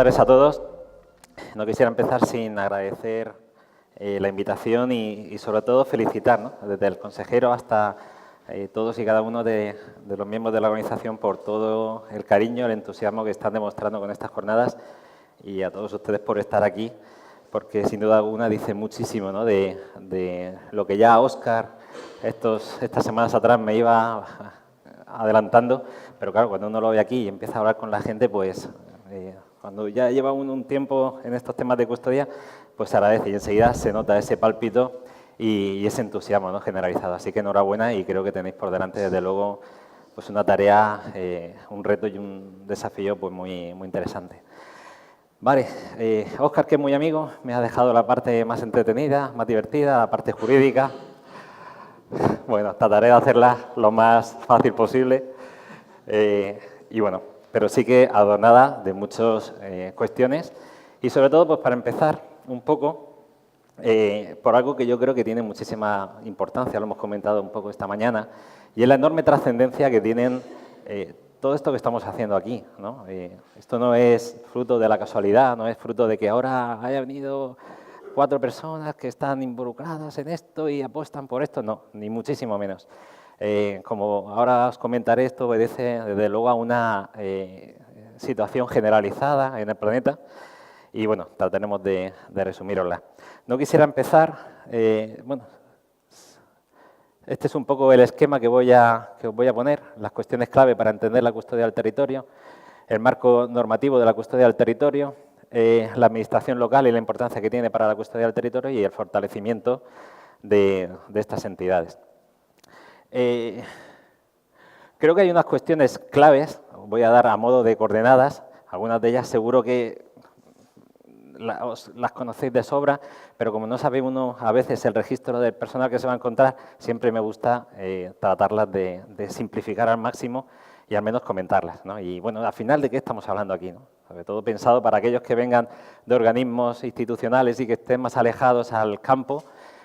tardes a todos. No quisiera empezar sin agradecer la invitación y sobre todo felicitar, ¿no?, desde el consejero hasta todos y cada uno de los miembros de la organización por todo el cariño, el entusiasmo que están demostrando con estas jornadas y a todos ustedes por estar aquí, porque sin duda alguna dice muchísimo, ¿no?, de lo que ya Óscar estas semanas atrás me iba adelantando, pero claro, cuando uno lo ve aquí y empieza a hablar con la gente, pues cuando ya lleva un tiempo en estos temas de custodia, pues se agradece y enseguida se nota ese pálpito y ese entusiasmo, ¿no?, generalizado. Así que enhorabuena y creo que tenéis por delante, desde luego, pues una tarea, un reto y un desafío pues muy interesante. Vale, Óscar, que es muy amigo, me ha dejado la parte más entretenida, más divertida, la parte jurídica. Bueno, trataré de hacerla lo más fácil posible y bueno, pero sí que adornada de muchas cuestiones y sobre todo pues para empezar un poco por algo que yo creo que tiene muchísima importancia, lo hemos comentado un poco esta mañana, y es la enorme trascendencia que tienen todo esto que estamos haciendo aquí, ¿no? Esto no es fruto de la casualidad, no es fruto de que ahora haya venido 4 personas que están involucradas en esto y apuestan por esto, no, ni muchísimo menos. Como ahora os comentaré, esto obedece desde luego a una situación generalizada en el planeta y bueno, trataremos de resumírosla. No quisiera empezar, bueno, este es un poco el esquema que os voy a poner, las cuestiones clave para entender la custodia del territorio, el marco normativo de la custodia del territorio, la administración local y la importancia que tiene para la custodia del territorio y el fortalecimiento de estas entidades. Creo que hay unas cuestiones claves, os voy a dar a modo de coordenadas, algunas de ellas seguro que las conocéis de sobra, pero como no sabe uno a veces el registro del personal que se va a encontrar, siempre me gusta tratarlas de simplificar al máximo y al menos comentarlas, ¿no? Y bueno, al final, ¿de qué estamos hablando aquí, ¿no? Sobre todo pensado para aquellos que vengan de organismos institucionales y que estén más alejados al campo,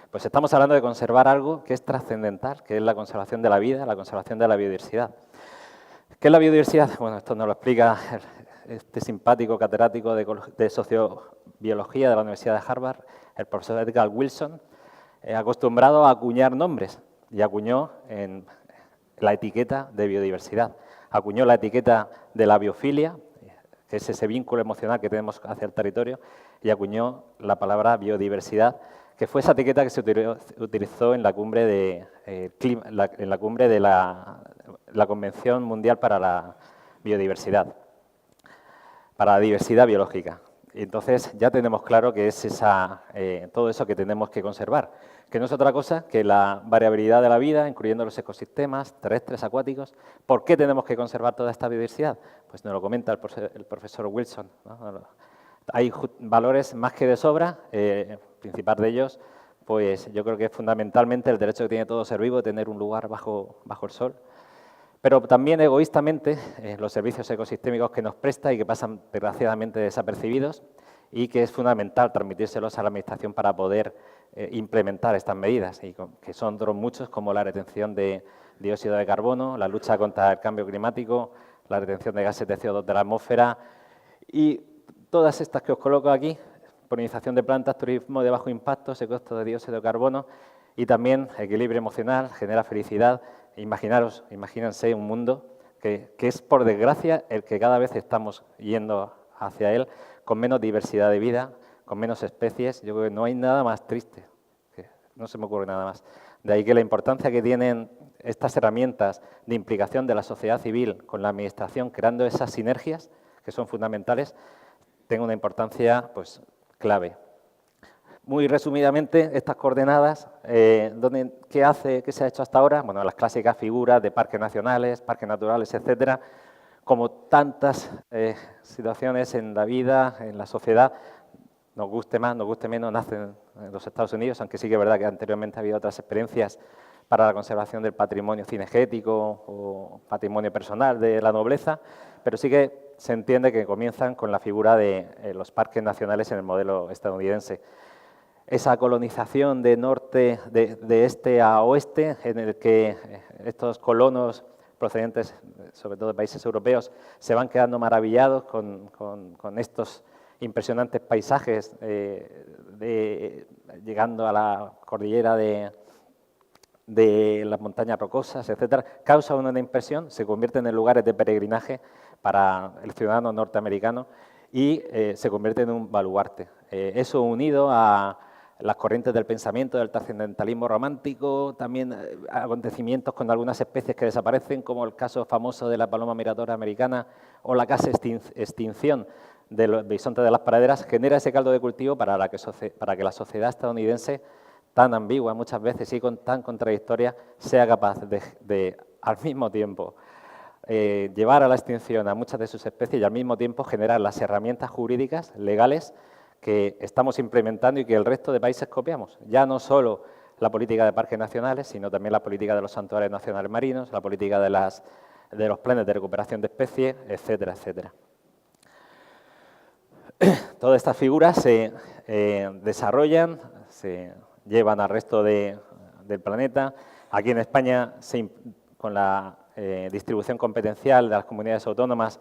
pues estamos hablando de conservar algo que es trascendental, que es la conservación de la vida, la conservación de la biodiversidad. ¿Qué es la biodiversidad? Bueno, esto nos lo explica este simpático catedrático de sociobiología de la Universidad de Harvard, el profesor Edgar Wilson, acostumbrado a acuñar nombres y acuñó en la etiqueta de biodiversidad. Acuñó la etiqueta de la biofilia, que es ese vínculo emocional que tenemos hacia el territorio, y acuñó la palabra biodiversidad, que fue esa etiqueta que se utilizó en la cumbre de la Convención Mundial para la Biodiversidad, para la diversidad biológica. Y entonces ya tenemos claro que es todo eso que tenemos que conservar, que no es otra cosa que la variabilidad de la vida, incluyendo los ecosistemas terrestres, acuáticos. ¿Por qué tenemos que conservar toda esta biodiversidad? Pues nos lo comenta el profesor Wilson, ¿no? Hay valores más que de sobra, el principal de ellos, pues yo creo que es fundamentalmente el derecho que tiene todo ser vivo de tener un lugar bajo el sol, pero también egoístamente los servicios ecosistémicos que nos presta y que pasan desgraciadamente desapercibidos y que es fundamental transmitírselos a la Administración para poder implementar estas medidas, y que son otros muchos, como la retención de dióxido de carbono, la lucha contra el cambio climático, la retención de gases de CO2 de la atmósfera y todas estas que os coloco aquí: polinización de plantas, turismo de bajo impacto, secuestro de dióxido de carbono y también equilibrio emocional, genera felicidad. Imagínense un mundo que es, por desgracia, el que cada vez estamos yendo hacia él, con menos diversidad de vida, con menos especies. Yo creo que no hay nada más triste, no se me ocurre nada más. De ahí que la importancia que tienen estas herramientas de implicación de la sociedad civil con la Administración, creando esas sinergias que son fundamentales, tenga una importancia pues clave. Muy resumidamente, estas coordenadas, ¿qué se ha hecho hasta ahora? Bueno, las clásicas figuras de parques nacionales, parques naturales, etcétera. Como tantas situaciones en la vida, en la sociedad, nos guste más, nos guste menos, nacen en los Estados Unidos, aunque sí que es verdad que anteriormente ha habido otras experiencias para la conservación del patrimonio cinegético o patrimonio personal de la nobleza, pero sí que se entiende que comienzan con la figura de los parques nacionales en el modelo estadounidense. Esa colonización de este a oeste, en el que estos colonos procedentes sobre todo de países europeos, se van quedando maravillados con estos impresionantes paisajes, llegando a la cordillera de las montañas rocosas, etcétera, causa una impresión, se convierten en lugares de peregrinaje para el ciudadano norteamericano y se convierte en un baluarte. Eso unido a las corrientes del pensamiento, del trascendentalismo romántico, también acontecimientos con algunas especies que desaparecen, como el caso famoso de la paloma migratoria americana o la casi extinción del bisonte de las praderas, genera ese caldo de cultivo para que la sociedad estadounidense, tan ambigua muchas veces y tan contradictoria, sea capaz de al mismo tiempo llevar a la extinción a muchas de sus especies y al mismo tiempo generar las herramientas jurídicas, legales, que estamos implementando y que el resto de países copiamos. Ya no solo la política de parques nacionales, sino también la política de los santuarios nacionales marinos, la política de los planes de recuperación de especies, etcétera, etcétera. Todas estas figuras se desarrollan, se llevan al resto del planeta. Aquí en España, con la distribución competencial de las comunidades autónomas,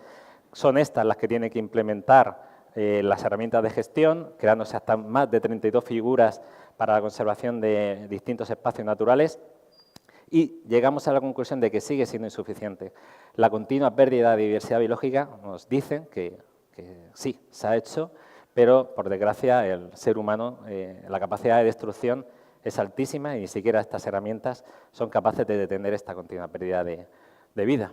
son estas las que tienen que implementar las herramientas de gestión, creándose hasta más de 32 figuras para la conservación de distintos espacios naturales, y llegamos a la conclusión de que sigue siendo insuficiente. La continua pérdida de diversidad biológica nos dice que sí, se ha hecho, pero por desgracia el ser humano, la capacidad de destrucción es altísima y ni siquiera estas herramientas son capaces de detener esta continua pérdida de vida.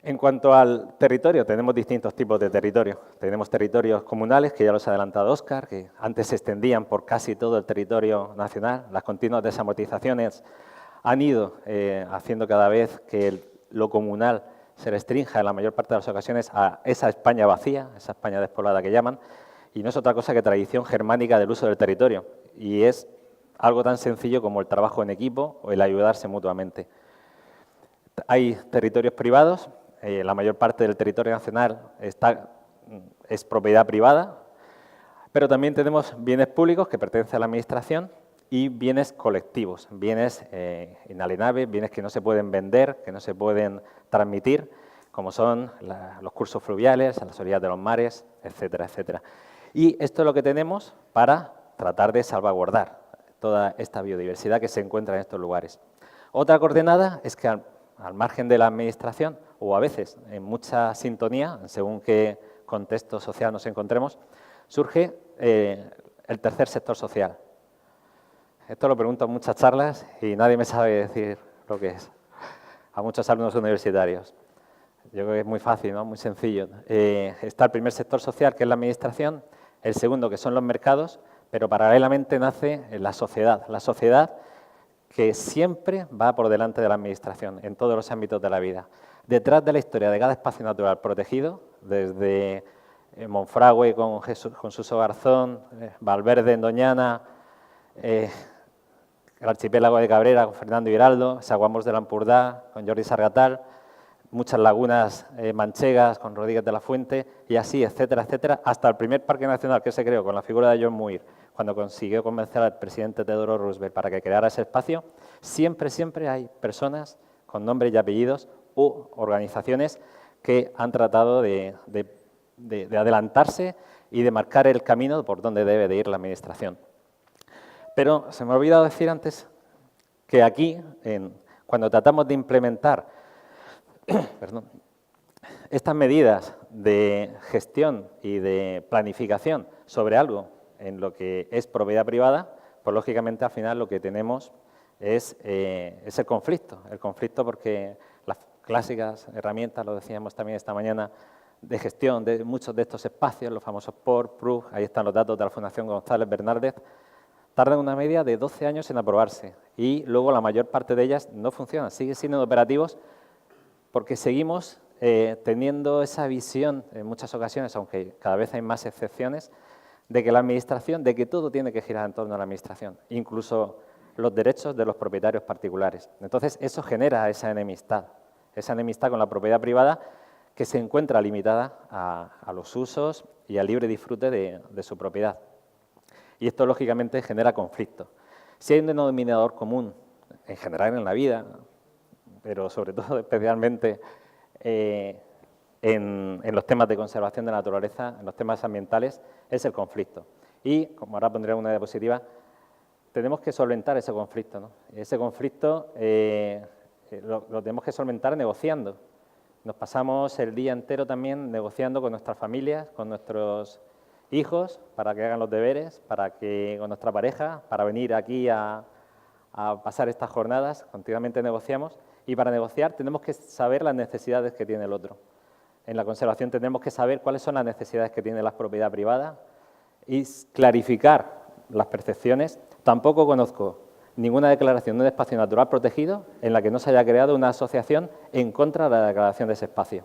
En cuanto al territorio, tenemos distintos tipos de territorio. Tenemos territorios comunales, que ya los ha adelantado Óscar, que antes se extendían por casi todo el territorio nacional. Las continuas desamortizaciones han ido haciendo cada vez que lo comunal se restrinja en la mayor parte de las ocasiones a esa España vacía, esa España despoblada que llaman, y no es otra cosa que tradición germánica del uso del territorio. Y es algo tan sencillo como el trabajo en equipo o el ayudarse mutuamente. Hay territorios privados. La mayor parte del territorio nacional es propiedad privada, pero también tenemos bienes públicos que pertenecen a la Administración y bienes colectivos, bienes inalienables, bienes que no se pueden vender, que no se pueden transmitir, como son los cursos fluviales, a las orillas de los mares, etcétera, etcétera. Y esto es lo que tenemos para tratar de salvaguardar toda esta biodiversidad que se encuentra en estos lugares. Otra coordenada es que al margen de la Administración, o a veces en mucha sintonía, según qué contexto social nos encontremos, surge el tercer sector social. Esto lo pregunto en muchas charlas y nadie me sabe decir lo que es, a muchos alumnos universitarios. Yo creo que es muy fácil, ¿no? Muy sencillo. Está el primer sector social, que es la Administración, el segundo, que son los mercados, pero paralelamente nace la sociedad que siempre va por delante de la Administración en todos los ámbitos de la vida. Detrás de la historia de cada espacio natural protegido, desde Monfragüe con Suso Garzón, Valverde en Doñana, el archipiélago de Cabrera con Fernando Hiraldo, Saguamos de la Empordà con Jordi Sargatal, muchas lagunas manchegas con Rodríguez de la Fuente, y así, etcétera, etcétera, hasta el primer parque nacional que se creó con la figura de John Muir, cuando consiguió convencer al presidente Theodore Roosevelt para que creara ese espacio. Siempre hay personas con nombres y apellidos u organizaciones que han tratado de adelantarse y de marcar el camino por donde debe de ir la Administración. Pero se me ha olvidado decir antes que aquí, cuando tratamos de implementar estas medidas de gestión y de planificación sobre algo en lo que es propiedad privada, pues lógicamente al final lo que tenemos es el conflicto porque las clásicas herramientas, lo decíamos también esta mañana, de gestión de muchos de estos espacios, los famosos POR, PRUF, ahí están los datos de la Fundación González Bernárdez, tardan una media de 12 años en aprobarse y luego la mayor parte de ellas no funcionan, siguen siendo operativos porque seguimos teniendo esa visión en muchas ocasiones, aunque cada vez hay más excepciones, de que la Administración, de que todo tiene que girar en torno a la Administración, incluso los derechos de los propietarios particulares. Entonces, eso genera esa enemistad con la propiedad privada que se encuentra limitada a los usos y al libre disfrute de su propiedad. Y esto, lógicamente, genera conflicto. Si hay un denominador común, en general en la vida, pero sobre todo especialmente en los temas de conservación de la naturaleza, en los temas ambientales, es el conflicto. Y, como ahora pondré una diapositiva, tenemos que solventar ese conflicto, ¿no? Ese conflicto lo tenemos que solventar negociando. Nos pasamos el día entero también negociando con nuestras familias, con nuestros hijos, para que hagan los deberes, con nuestra pareja, para venir aquí a pasar estas jornadas, continuamente negociamos, y para negociar tenemos que saber las necesidades que tiene el otro. En la conservación tenemos que saber cuáles son las necesidades que tiene la propiedad privada y clarificar las percepciones. Tampoco conozco ninguna declaración de un espacio natural protegido en la que no se haya creado una asociación en contra de la declaración de ese espacio.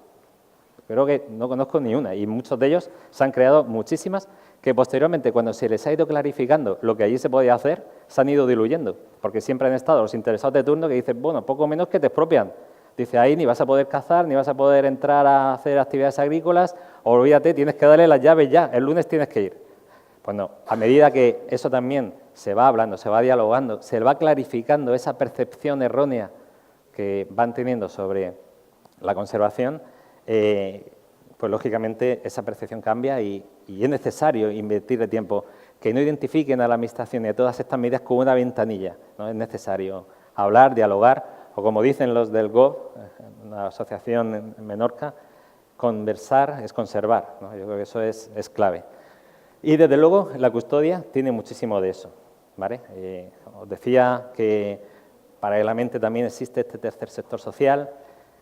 Creo que no conozco ni una, y muchos de ellos se han creado muchísimas que posteriormente, cuando se les ha ido clarificando lo que allí se podía hacer, se han ido diluyendo, porque siempre han estado los interesados de turno que dicen, bueno, poco menos que te expropian. Dice, ahí ni vas a poder cazar, ni vas a poder entrar a hacer actividades agrícolas, olvídate, tienes que darle las llaves ya, el lunes tienes que ir. Bueno, a medida que eso también se va hablando, se va dialogando, se va clarificando esa percepción errónea que van teniendo sobre la conservación, pues lógicamente esa percepción cambia y es necesario invertir el tiempo. Que no identifiquen a la Administración y a todas estas medidas como una ventanilla, ¿no? Es necesario hablar, dialogar, o como dicen los del GOV, una asociación en Menorca, conversar es conservar, ¿no? Yo creo que eso es clave. Y desde luego la custodia tiene muchísimo de eso, ¿vale? Os decía que paralelamente también existe este tercer sector social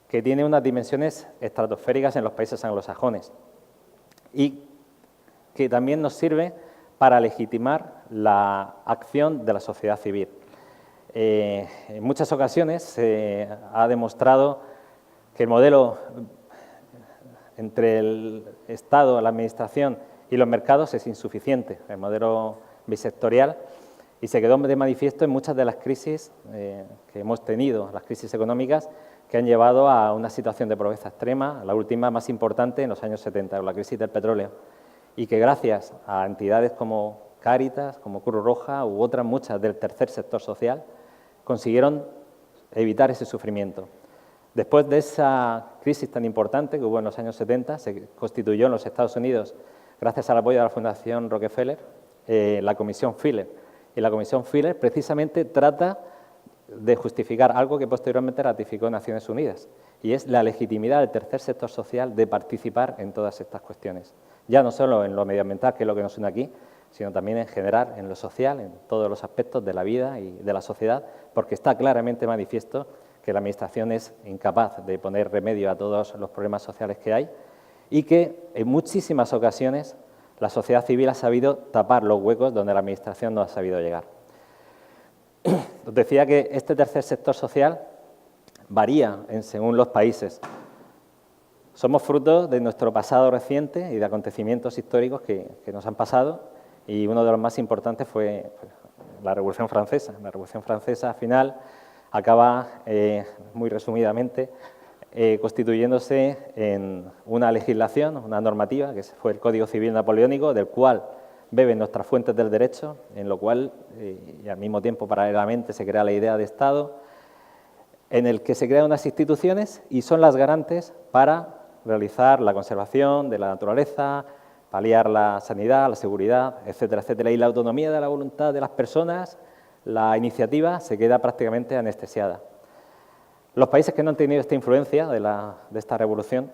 que tiene unas dimensiones estratosféricas en los países anglosajones y que también nos sirve para legitimar la acción de la sociedad civil. En muchas ocasiones se ha demostrado que el modelo entre el Estado, la Administración y los mercados es insuficiente, el modelo bisectorial, y se quedó de manifiesto en muchas de las crisis que hemos tenido, las crisis económicas que han llevado a una situación de pobreza extrema, la última más importante en los años 70, la crisis del petróleo, y que gracias a entidades como Cáritas, como Cruz Roja u otras muchas del tercer sector social, consiguieron evitar ese sufrimiento. Después de esa crisis tan importante que hubo en los años 70, se constituyó en los Estados Unidos, gracias al apoyo de la Fundación Rockefeller, la Comisión Filler. Y la Comisión Filler precisamente trata de justificar algo que posteriormente ratificó Naciones Unidas, y es la legitimidad del tercer sector social de participar en todas estas cuestiones. Ya no solo en lo medioambiental, que es lo que nos une aquí, sino también en general, en lo social, en todos los aspectos de la vida y de la sociedad, porque está claramente manifiesto que la Administración es incapaz de poner remedio a todos los problemas sociales que hay y que en muchísimas ocasiones la sociedad civil ha sabido tapar los huecos donde la Administración no ha sabido llegar. Os decía que este tercer sector social varía según los países. Somos fruto de nuestro pasado reciente y de acontecimientos históricos que nos han pasado, y uno de los más importantes fue la Revolución Francesa. La Revolución Francesa, al final, acaba, muy resumidamente, constituyéndose en una legislación, una normativa, que fue el Código Civil Napoleónico, del cual beben nuestras fuentes del derecho, en lo cual, y al mismo tiempo, paralelamente, se crea la idea de Estado, en el que se crean unas instituciones y son las garantes para realizar la conservación de la naturaleza, paliar la sanidad, la seguridad, etcétera, etcétera. Y la autonomía de la voluntad de las personas, la iniciativa, se queda prácticamente anestesiada. Los países que no han tenido esta influencia de esta revolución,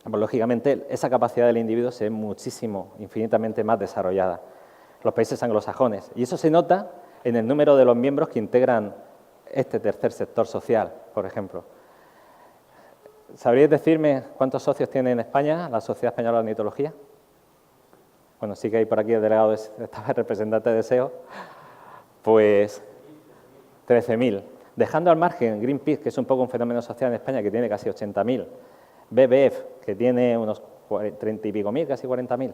pues, lógicamente, esa capacidad del individuo se ve muchísimo, infinitamente más desarrollada. Los países anglosajones. Y eso se nota en el número de los miembros que integran este tercer sector social, por ejemplo. ¿Sabríais decirme cuántos socios tiene en España la Sociedad Española de Ornitología? Bueno, sí que hay por aquí el delegado, estaba el representante de SEO, pues 13.000. Dejando al margen Greenpeace, que es un poco un fenómeno social en España, que tiene casi 80.000, BBF, que tiene unos 30 y pico mil, casi 40.000,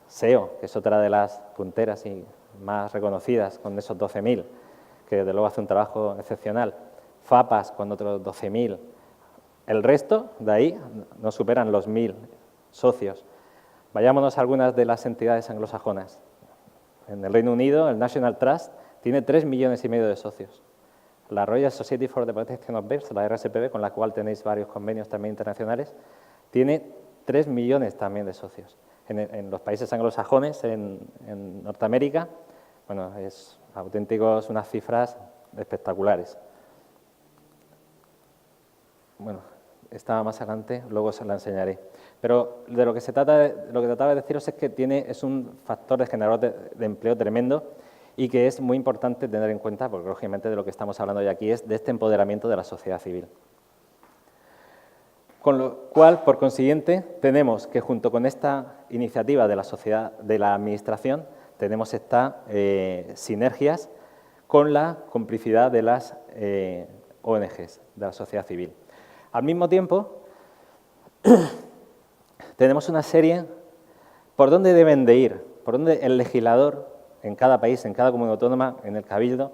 SEO, que es otra de las punteras y más reconocidas, con esos 12.000, que desde luego hace un trabajo excepcional, FAPAS con otros 12.000, el resto de ahí no superan los 1.000 socios. Vayámonos a algunas de las entidades anglosajonas. En el Reino Unido, el National Trust tiene 3,5 millones de socios. La Royal Society for the Protection of Birds, la RSPB, con la cual tenéis varios convenios también internacionales, tiene 3 millones también de socios. En los países anglosajones, en Norteamérica, bueno, es auténticos, unas cifras espectaculares. Bueno, estaba más adelante, luego se la enseñaré. Pero de lo que trataba de deciros es que es un factor de generador de empleo tremendo y que es muy importante tener en cuenta, porque lógicamente de lo que estamos hablando hoy aquí es de este empoderamiento de la sociedad civil. Con lo cual, por consiguiente, tenemos que junto con esta iniciativa de la sociedad, de la Administración, tenemos estas sinergias con la complicidad de las ONGs, de la sociedad civil. Al mismo tiempo, tenemos una serie por dónde deben de ir, por dónde el legislador en cada país, en cada comunidad autónoma, en el cabildo,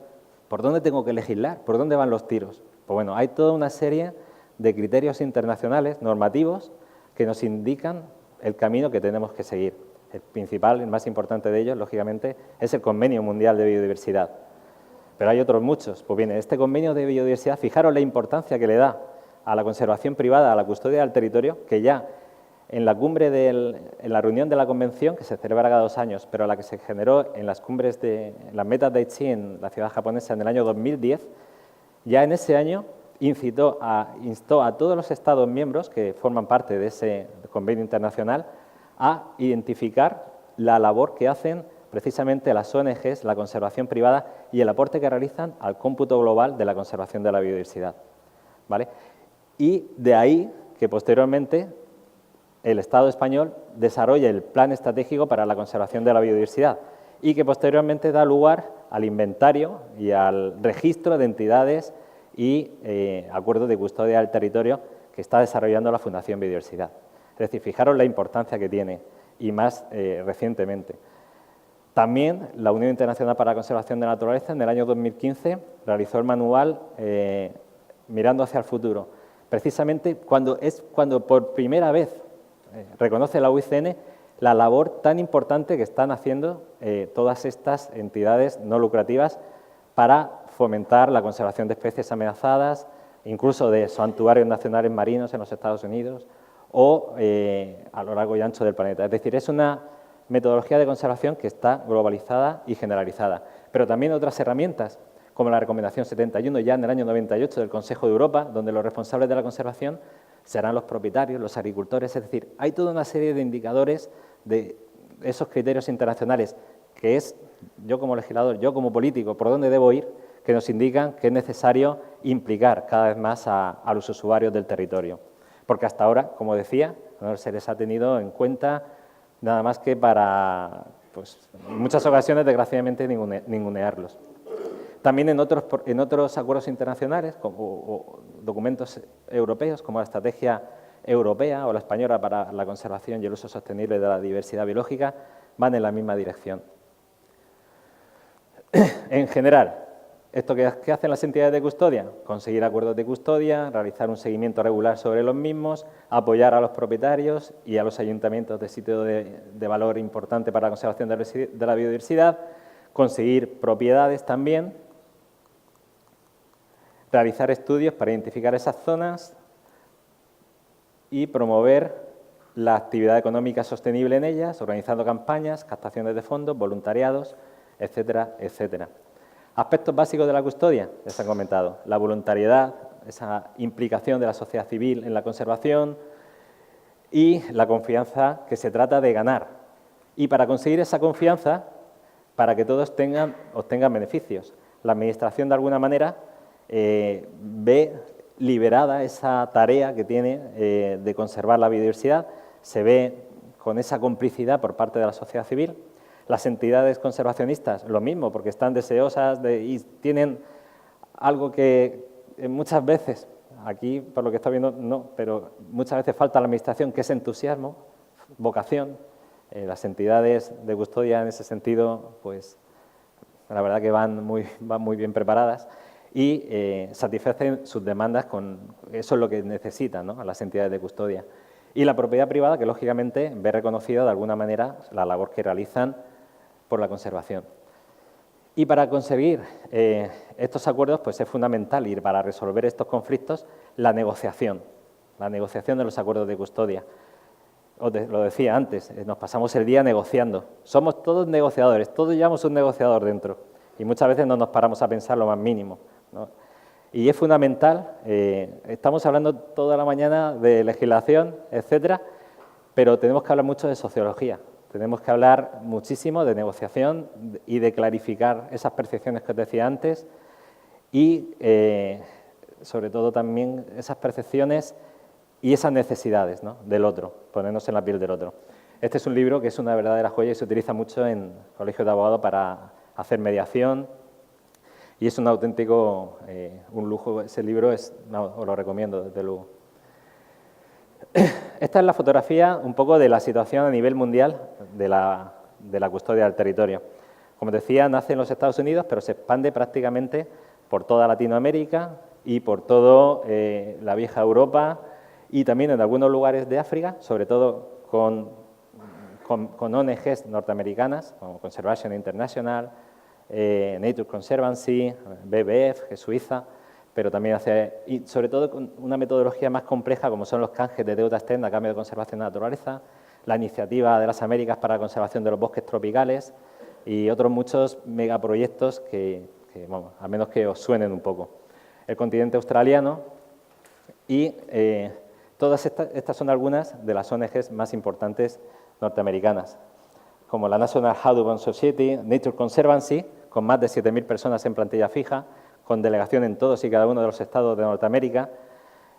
por dónde tengo que legislar, por dónde van los tiros. Pues bueno, hay toda una serie de criterios internacionales, normativos, que nos indican el camino que tenemos que seguir. El principal, el más importante de ellos, lógicamente, es el Convenio Mundial de Biodiversidad. Pero hay otros muchos. Pues bien, este Convenio de Biodiversidad, fijaros la importancia que le da a la conservación privada, a la custodia del territorio, que ya en la cumbre en la reunión de la Convención, que se celebra cada 2 años, pero la que se generó en las cumbres en las metas de Aichi, en la ciudad japonesa, en el año 2010, ya en ese año instó a todos los Estados miembros que forman parte de ese convenio internacional a identificar la labor que hacen precisamente las ONGs, la conservación privada y el aporte que realizan al cómputo global de la conservación de la biodiversidad, ¿vale? Y de ahí que posteriormente el Estado español desarrolla el Plan Estratégico para la Conservación de la Biodiversidad y que posteriormente da lugar al inventario y al registro de entidades y acuerdos de custodia del territorio que está desarrollando la Fundación Biodiversidad. Es decir, fijaros la importancia que tiene y más recientemente. También la Unión Internacional para la Conservación de la Naturaleza en el año 2015 realizó el manual Mirando hacia el futuro, precisamente cuando por primera vez reconoce la UICN la labor tan importante que están haciendo todas estas entidades no lucrativas para fomentar la conservación de especies amenazadas, incluso de santuarios nacionales marinos en los Estados Unidos o a lo largo y ancho del planeta. Es decir, es una metodología de conservación que está globalizada y generalizada, pero también otras herramientas, como la Recomendación 71 ya en el año 98 del Consejo de Europa, donde los responsables de la conservación serán los propietarios, los agricultores, es decir, hay toda una serie de indicadores de esos criterios internacionales que es, yo como legislador, yo como político, por dónde debo ir, que nos indican que es necesario implicar cada vez más a los usuarios del territorio. Porque hasta ahora, como decía, no se les ha tenido en cuenta nada más que para, pues, en muchas ocasiones, desgraciadamente, ningunearlos. También en otros acuerdos internacionales o documentos europeos, como la Estrategia Europea o la Española para la Conservación y el Uso Sostenible de la Diversidad Biológica, van en la misma dirección. En general, ¿esto qué hacen las entidades de custodia? Conseguir acuerdos de custodia, realizar un seguimiento regular sobre los mismos, apoyar a los propietarios y a los ayuntamientos de sitio de valor importante para la conservación de la biodiversidad, conseguir propiedades también, realizar estudios para identificar esas zonas y promover la actividad económica sostenible en ellas, organizando campañas, captaciones de fondos, voluntariados, etcétera, etcétera. Aspectos básicos de la custodia, ya se han comentado, la voluntariedad, esa implicación de la sociedad civil en la conservación y la confianza que se trata de ganar. Y para conseguir esa confianza, para que todos obtengan beneficios, la Administración de alguna manera ve liberada esa tarea que tiene de conservar la biodiversidad, se ve con esa complicidad por parte de la sociedad civil. Las entidades conservacionistas, lo mismo, porque están deseosas y tienen algo que muchas veces, aquí por lo que está viendo no, pero muchas veces falta a la Administración, que es entusiasmo, vocación. Las entidades de custodia en ese sentido, pues la verdad que van muy bien preparadas y satisfacen sus demandas con eso es lo que necesitan, ¿no?, a las entidades de custodia. Y la propiedad privada, que lógicamente ve reconocida de alguna manera la labor que realizan por la conservación. Y para conseguir estos acuerdos, pues es fundamental, y para resolver estos conflictos, la negociación de los acuerdos de custodia. Lo decía antes, nos pasamos el día negociando. Somos todos negociadores, todos llevamos un negociador dentro y muchas veces no nos paramos a pensar lo más mínimo, ¿no? Y es fundamental, estamos hablando toda la mañana de legislación, etcétera, pero tenemos que hablar mucho de sociología, tenemos que hablar muchísimo de negociación y de clarificar esas percepciones que os decía antes y, sobre todo, también esas percepciones y esas necesidades, ¿no?, del otro, ponernos en la piel del otro. Este es un libro que es una verdadera joya y se utiliza mucho en colegios de abogados para hacer mediación y es un auténtico un lujo. Ese libro os lo recomiendo, desde luego. Esta es la fotografía un poco de la situación a nivel mundial de la custodia del territorio. Como decía, nace en los Estados Unidos, pero se expande prácticamente por toda Latinoamérica y por toda la vieja Europa, y también en algunos lugares de África, sobre todo con ONGs norteamericanas, como Conservation International, Nature Conservancy, BBF, Suiza, pero también y sobre todo con una metodología más compleja, como son los canjes de deuda externa a cambio de conservación de la naturaleza, la iniciativa de las Américas para la conservación de los bosques tropicales y otros muchos megaproyectos que bueno, a menos que os suenen un poco. El continente australiano y todas estas son algunas de las ONGs más importantes norteamericanas, como la National Audubon Society, Nature Conservancy, con más de 7.000 personas en plantilla fija, con delegación en todos y cada uno de los estados de Norteamérica,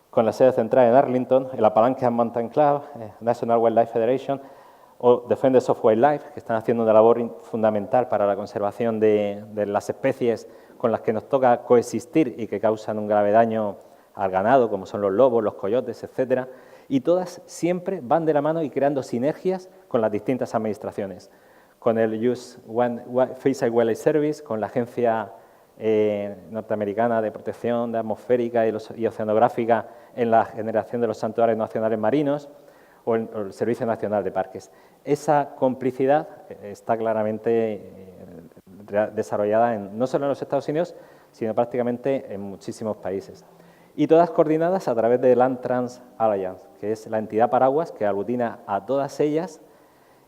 con la sede central en Arlington, el Appalachian Mountain Club, National Wildlife Federation o Defenders of Wildlife, que están haciendo una labor fundamental para la conservación de las especies con las que nos toca coexistir y que causan un grave daño al ganado, como son los lobos, los coyotes, etcétera, y todas siempre van de la mano y creando sinergias con las distintas administraciones, con el US Fish and Wildlife Service, con la Agencia norteamericana de protección atmosférica y oceanográfica en la generación de los santuarios nacionales marinos o el Servicio Nacional de Parques. Esa complicidad está claramente desarrollada no solo en los Estados Unidos, sino prácticamente en muchísimos países. Y todas coordinadas a través de Land Trans Alliance, que es la entidad paraguas que aglutina a todas ellas,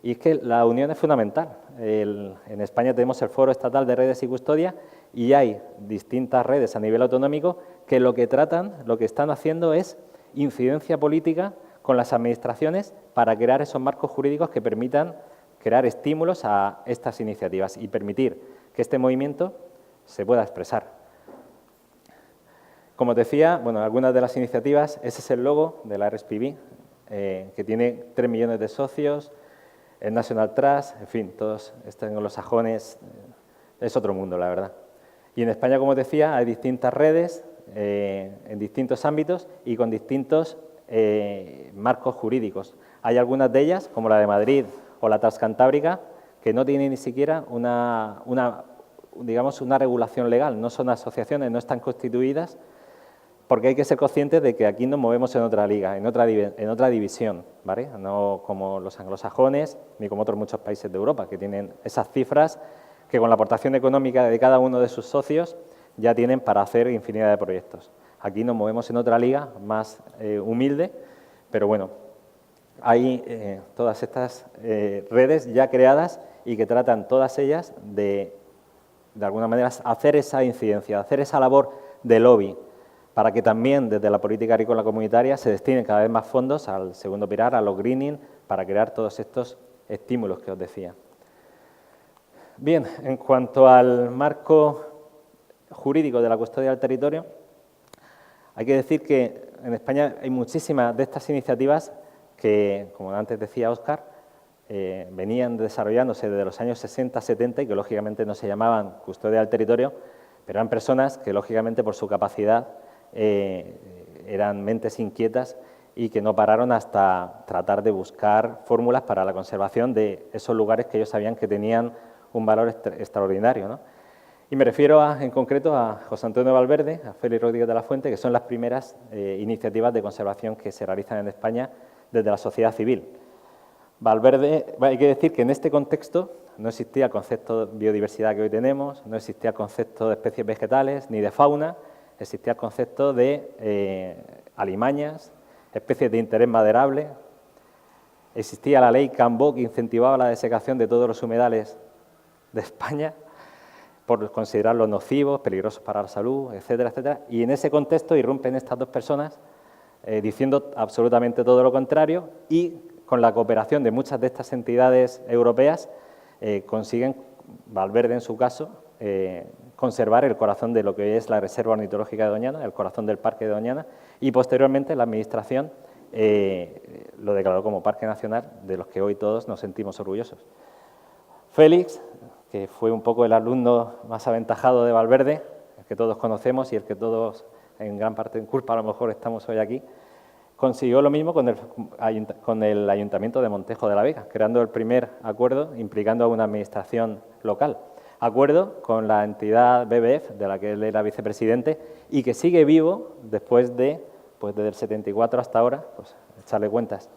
y es que la unión es fundamental. En España tenemos el Foro Estatal de Redes y Custodia y hay distintas redes a nivel autonómico que lo que están haciendo es incidencia política con las administraciones para crear esos marcos jurídicos que permitan crear estímulos a estas iniciativas y permitir que este movimiento se pueda expresar. Como decía, bueno, algunas de las iniciativas, ese es el logo de la RSPB, que tiene 3 millones de socios, el National Trust, en fin, todos estos anglosajones, es otro mundo, la verdad. Y en España, como decía, hay distintas redes en distintos ámbitos y con distintos marcos jurídicos. Hay algunas de ellas, como la de Madrid o la Transcantábrica, que no tienen ni siquiera una regulación legal, no son asociaciones, no están constituidas, porque hay que ser conscientes de que aquí nos movemos en otra liga, en otra división, ¿vale? No como los anglosajones ni como otros muchos países de Europa, que tienen esas cifras que con la aportación económica de cada uno de sus socios ya tienen para hacer infinidad de proyectos. Aquí nos movemos en otra liga más humilde, pero bueno, hay todas estas redes ya creadas y que tratan todas ellas de alguna manera hacer esa incidencia, hacer esa labor de lobby, para que también desde la política agrícola comunitaria se destinen cada vez más fondos al segundo pilar, a los greening, para crear todos estos estímulos que os decía. Bien, en cuanto al marco jurídico de la custodia del territorio, hay que decir que en España hay muchísimas de estas iniciativas que, como antes decía Óscar, venían desarrollándose desde los años 60, 70 y que lógicamente no se llamaban custodia del territorio, pero eran personas que lógicamente por su capacidad eran mentes inquietas y que no pararon hasta tratar de buscar fórmulas para la conservación de esos lugares que ellos sabían que tenían un valor extraordinario, ¿no? Y me refiero en concreto a José Antonio Valverde, a Félix Rodríguez de la Fuente, que son las primeras iniciativas de conservación que se realizan en España desde la sociedad civil. Valverde, hay que decir que en este contexto no existía el concepto de biodiversidad que hoy tenemos, no existía el concepto de especies vegetales ni de fauna, existía el concepto de alimañas, especies de interés maderable. Existía la ley Cambó, que incentivaba la desecación de todos los humedales de España por considerarlos nocivos, peligrosos para la salud, etcétera, etcétera. Y en ese contexto irrumpen estas dos personas diciendo absolutamente todo lo contrario y con la cooperación de muchas de estas entidades europeas consiguen, Valverde en su caso, conservar el corazón de lo que hoy es la Reserva Ornitológica de Doñana, el corazón del Parque de Doñana, y posteriormente la Administración lo declaró como Parque Nacional, de los que hoy todos nos sentimos orgullosos. Félix, que fue un poco el alumno más aventajado de Valverde, el que todos conocemos y el que todos, en gran parte en culpa, a lo mejor estamos hoy aquí, consiguió lo mismo con el Ayuntamiento de Montejo de la Vega, creando el primer acuerdo implicando a una administración local. Acuerdo con la entidad BBF, de la que él era vicepresidente, y que sigue vivo después de, pues desde el 74 hasta ahora, pues echarle cuentas.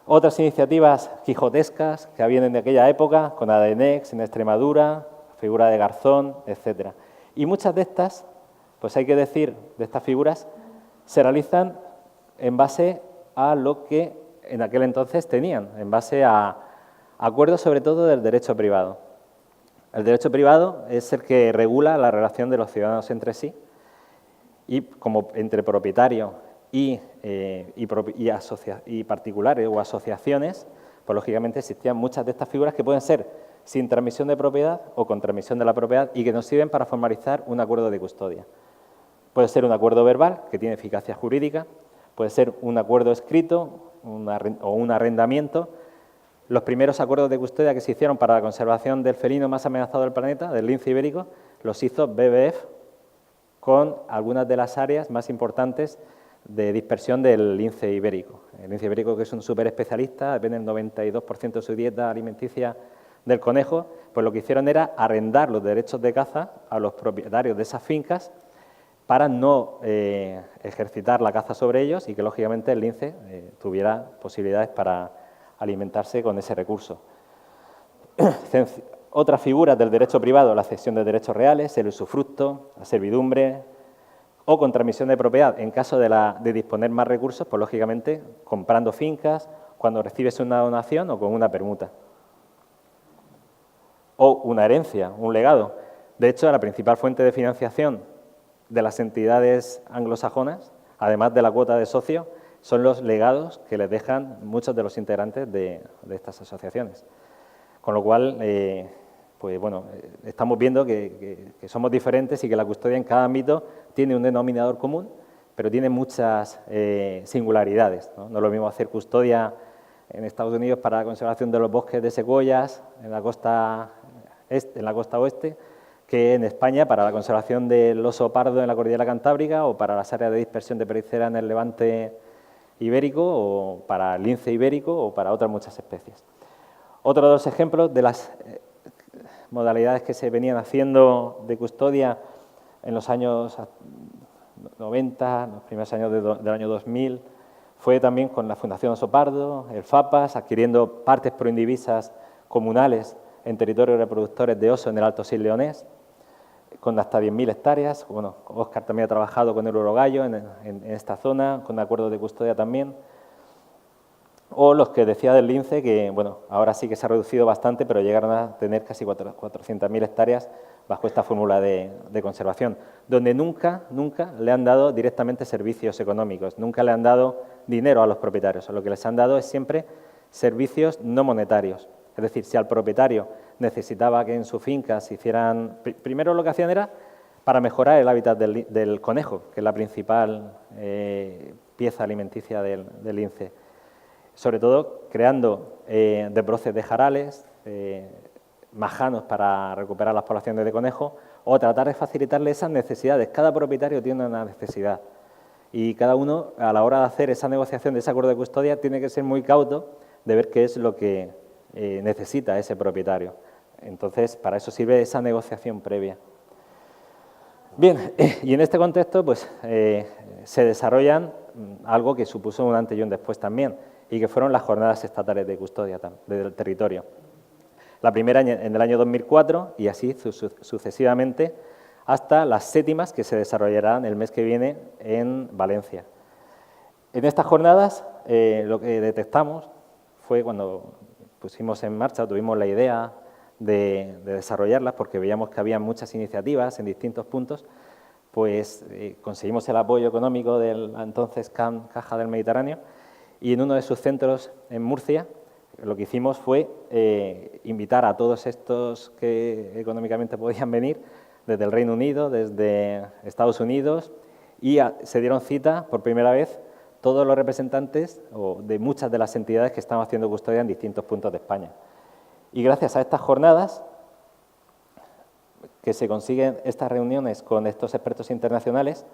Otras iniciativas quijotescas que vienen de aquella época, con ADNEX en Extremadura, figura de Garzón, etcétera. Y muchas de estas, pues hay que decir, de estas figuras, se realizan en base a lo que en aquel entonces tenían, en base a acuerdos sobre todo del derecho privado. El derecho privado es el que regula la relación de los ciudadanos entre sí y como entre propietario y particulares o asociaciones, pues lógicamente existían muchas de estas figuras que pueden ser sin transmisión de propiedad o con transmisión de la propiedad y que nos sirven para formalizar un acuerdo de custodia. Puede ser un acuerdo verbal que tiene eficacia jurídica, puede ser un acuerdo escrito o un arrendamiento. Los primeros acuerdos de custodia que se hicieron para la conservación del felino más amenazado del planeta, del lince ibérico, los hizo BBF con algunas de las áreas más importantes de dispersión del lince ibérico. El lince ibérico, que es un súper especialista, depende del 92% de su dieta alimenticia del conejo, pues lo que hicieron era arrendar los derechos de caza a los propietarios de esas fincas para no ejercitar la caza sobre ellos y que, lógicamente, el lince tuviera posibilidades para alimentarse con ese recurso. Otras figuras del derecho privado, la cesión de derechos reales, el usufructo, la servidumbre o con transmisión de propiedad en caso de disponer más recursos, pues lógicamente comprando fincas, cuando recibes una donación o con una permuta. O una herencia, un legado. De hecho, la principal fuente de financiación de las entidades anglosajonas, además de la cuota de socio, son los legados que les dejan muchos de los integrantes de estas asociaciones. Con lo cual, pues bueno, estamos viendo que somos diferentes y que la custodia en cada ámbito tiene un denominador común, pero tiene muchas singularidades, ¿no? No es lo mismo hacer custodia en Estados Unidos para la conservación de los bosques de secuoyas en la costa oeste, que en España para la conservación del oso pardo en la cordillera cantábrica o para las áreas de dispersión de pericera en el levante ibérico o para el lince ibérico o para otras muchas especies. Otro de los ejemplos de las modalidades que se venían haciendo de custodia en los años 90, los primeros años del año 2000, fue también con la Fundación Oso Pardo, el FAPAS, adquiriendo partes proindivisas comunales en territorios reproductores de oso en el Alto Sil leonés, con hasta 10.000 hectáreas. Bueno, Óscar también ha trabajado con el urogallo en esta zona, con acuerdos de custodia también. O los que decía del lince, que bueno, ahora sí que se ha reducido bastante, pero llegaron a tener casi 400.000 hectáreas bajo esta fórmula de conservación, donde nunca le han dado directamente servicios económicos, nunca le han dado dinero a los propietarios. Lo que les han dado es siempre servicios no monetarios. Es decir, si al propietario necesitaba que en su finca se hicieran... Primero lo que hacían era para mejorar el hábitat del conejo, que es la principal pieza alimenticia del lince. Sobre todo creando desbroces de jarales, majanos para recuperar las poblaciones de conejo, o tratar de facilitarle esas necesidades. Cada propietario tiene una necesidad y cada uno, a la hora de hacer esa negociación de ese acuerdo de custodia, tiene que ser muy cauto de ver qué es lo que necesita ese propietario. Entonces, para eso sirve esa negociación previa. Bien, y en este contexto pues, se desarrollan algo que supuso un antes y un después también, y que fueron las jornadas estatales de custodia del territorio. La primera en el año 2004 y así sucesivamente hasta las 7ª que se desarrollarán el mes que viene en Valencia. En estas jornadas lo que detectamos fue cuando pusimos en marcha, tuvimos la idea de desarrollarlas porque veíamos que había muchas iniciativas en distintos puntos, pues conseguimos el apoyo económico de la entonces Caja del Mediterráneo y en uno de sus centros en Murcia lo que hicimos fue invitar a todos estos que económicamente podían venir desde el Reino Unido, desde Estados Unidos y se dieron cita por primera vez todos los representantes de muchas de las entidades que están haciendo custodia en distintos puntos de España. Y gracias a estas jornadas que se consiguen estas reuniones con estos expertos internacionales,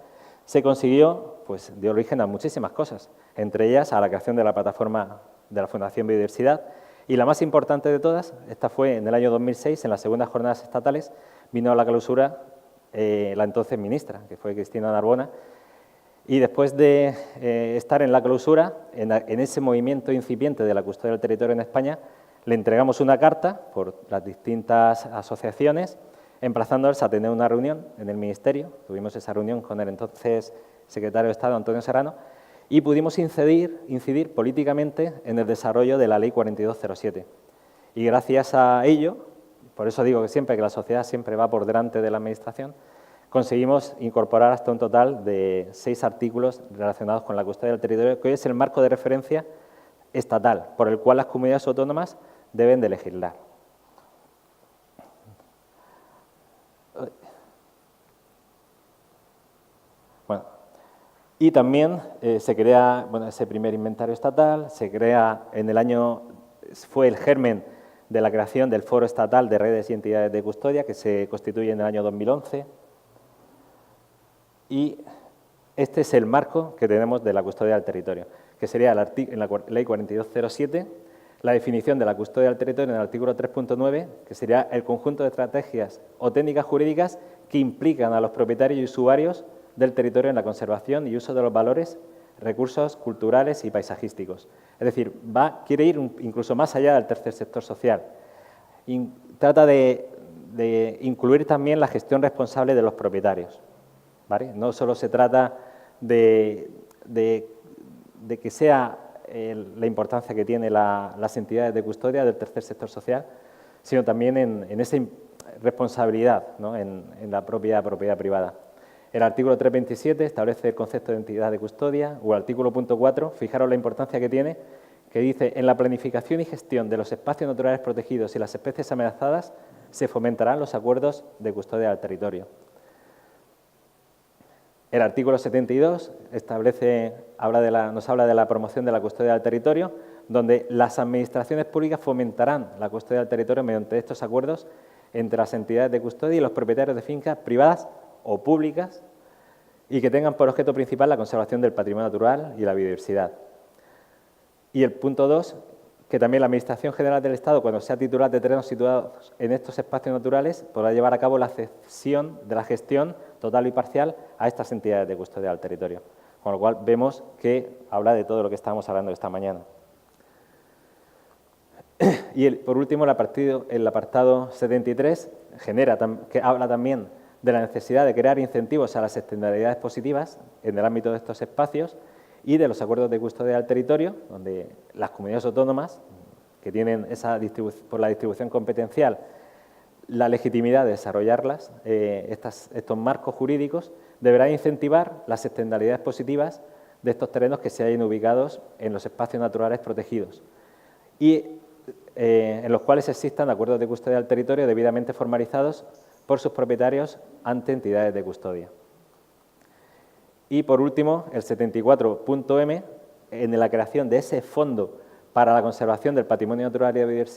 se consiguió, pues, de origen a muchísimas cosas, entre ellas a la creación de la plataforma de la Fundación Biodiversidad y la más importante de todas, esta fue en el año 2006, en las segundas jornadas estatales, vino a la clausura la entonces ministra, que fue Cristina Narbona, y después de estar en la clausura, en ese movimiento incipiente de la custodia del territorio en España, le entregamos una carta por las distintas asociaciones, emplazándoles a tener una reunión en el Ministerio. Tuvimos esa reunión con el entonces secretario de Estado, Antonio Serrano, y pudimos incidir políticamente en el desarrollo de la Ley 4207. Y gracias a ello, por eso digo que siempre que la sociedad siempre va por delante de la Administración, conseguimos incorporar hasta un total de 6 artículos relacionados con la custodia del territorio, que hoy es el marco de referencia estatal, por el cual las comunidades autónomas deben de legislar. Bueno, y también se crea ese primer inventario estatal, se crea en el año, fue el germen de la creación del Foro Estatal de Redes y Entidades de Custodia, que se constituye en el año 2011. Y este es el marco que tenemos de la custodia del territorio, que sería en la Ley 4207, la definición de la custodia del territorio en el artículo 3.9, que sería el conjunto de estrategias o técnicas jurídicas que implican a los propietarios y usuarios del territorio en la conservación y uso de los valores, recursos culturales y paisajísticos. Es decir, quiere ir incluso más allá del tercer sector social. Trata de incluir también la gestión responsable de los propietarios, ¿vale? No solo se trata de que sea la importancia que tienen las entidades de custodia del tercer sector social, sino también en esa responsabilidad, ¿no? en la propia propiedad privada. El artículo 327 establece el concepto de entidad de custodia, o el artículo punto 4, fijaros la importancia que tiene, que dice: en la planificación y gestión de los espacios naturales protegidos y las especies amenazadas se fomentarán los acuerdos de custodia del territorio. El artículo 72 nos habla de la promoción de la custodia del territorio, donde las administraciones públicas fomentarán la custodia del territorio mediante estos acuerdos entre las entidades de custodia y los propietarios de fincas privadas o públicas y que tengan por objeto principal la conservación del patrimonio natural y la biodiversidad. Y el punto 2, que también la Administración General del Estado, cuando sea titular de terrenos situados en estos espacios naturales, podrá llevar a cabo la cesión de la gestión total y parcial a estas entidades de custodia del territorio. Con lo cual vemos que habla de todo lo que estábamos hablando esta mañana. Y por último, el apartado 73 que habla también de la necesidad de crear incentivos a las externalidades positivas en el ámbito de estos espacios y de los acuerdos de custodia del territorio, donde las comunidades autónomas, que tienen por la distribución competencial la legitimidad de desarrollarlas, estos marcos jurídicos, deberán incentivar las externalidades positivas de estos terrenos que se hayan ubicados en los espacios naturales protegidos y en los cuales existan acuerdos de custodia del territorio debidamente formalizados por sus propietarios ante entidades de custodia. Y, por último, el 74.m, en la creación de ese fondo para la conservación del patrimonio natural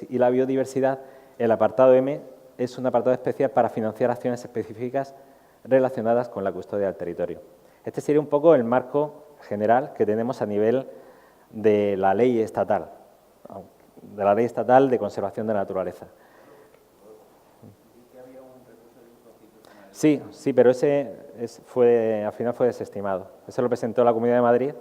y la biodiversidad, el apartado M es un apartado especial para financiar acciones específicas relacionadas con la custodia del territorio. Este sería un poco el marco general que tenemos a nivel de la ley estatal, de conservación de la naturaleza. Sí, pero ese al final fue desestimado. Ese lo presentó la Comunidad de Madrid,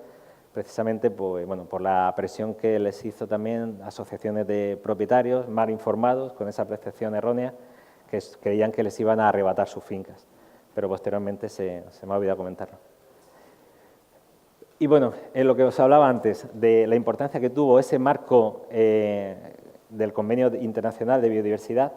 precisamente pues, bueno, por la presión que les hizo también asociaciones de propietarios mal informados, con esa percepción errónea, que creían que les iban a arrebatar sus fincas. Pero posteriormente se me ha olvidado comentarlo. Y bueno, en lo que os hablaba antes, de la importancia que tuvo ese marco del Convenio Internacional de Biodiversidad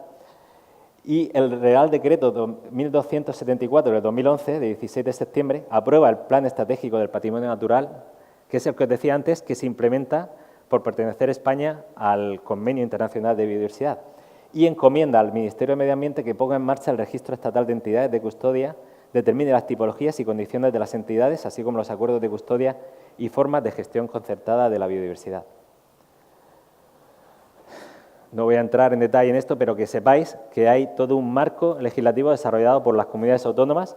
y el Real Decreto 1274 del 2011, de 16 de septiembre, aprueba el Plan Estratégico del Patrimonio Natural, que es el que os decía antes, que se implementa por pertenecer España al Convenio Internacional de Biodiversidad y encomienda al Ministerio de Medio Ambiente que ponga en marcha el Registro Estatal de Entidades de Custodia, determine las tipologías y condiciones de las entidades, así como los acuerdos de custodia y formas de gestión concertada de la biodiversidad. No voy a entrar en detalle en esto, pero que sepáis que hay todo un marco legislativo desarrollado por las comunidades autónomas,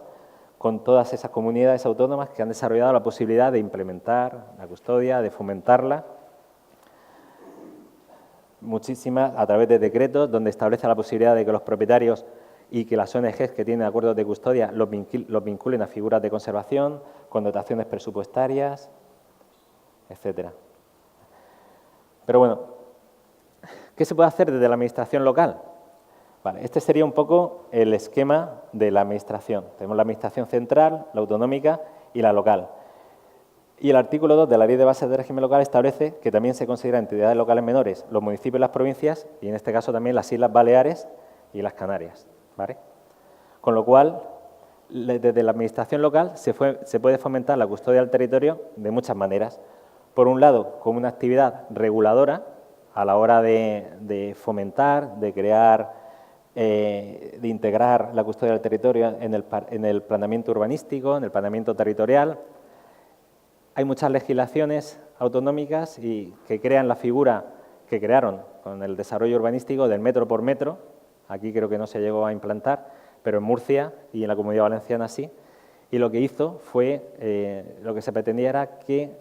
con todas esas comunidades autónomas que han desarrollado la posibilidad de implementar la custodia, de fomentarla, muchísimas a través de decretos donde establece la posibilidad de que los propietarios y que las ONGs que tienen acuerdos de custodia los vinculen a figuras de conservación, con dotaciones presupuestarias, etcétera. Pero bueno, ¿qué se puede hacer desde la Administración local? Vale, este sería un poco el esquema de la Administración. Tenemos la Administración central, la autonómica y la local. Y el artículo 2 de la Ley de Bases de Régimen Local establece que también se consideran entidades locales menores los municipios y las provincias, y en este caso también las Islas Baleares y las Canarias. ¿Vale? Con lo cual, desde la Administración local se puede fomentar la custodia del territorio de muchas maneras. Por un lado, como una actividad reguladora a la hora de fomentar, de crear, de integrar la custodia del territorio en el planeamiento urbanístico, en el planeamiento territorial. Hay muchas legislaciones autonómicas que crean la figura que crearon con el desarrollo urbanístico del metro por metro. Aquí creo que no se llegó a implantar, pero en Murcia y en la Comunidad Valenciana sí. Y lo que hizo fue, lo que se pretendía era que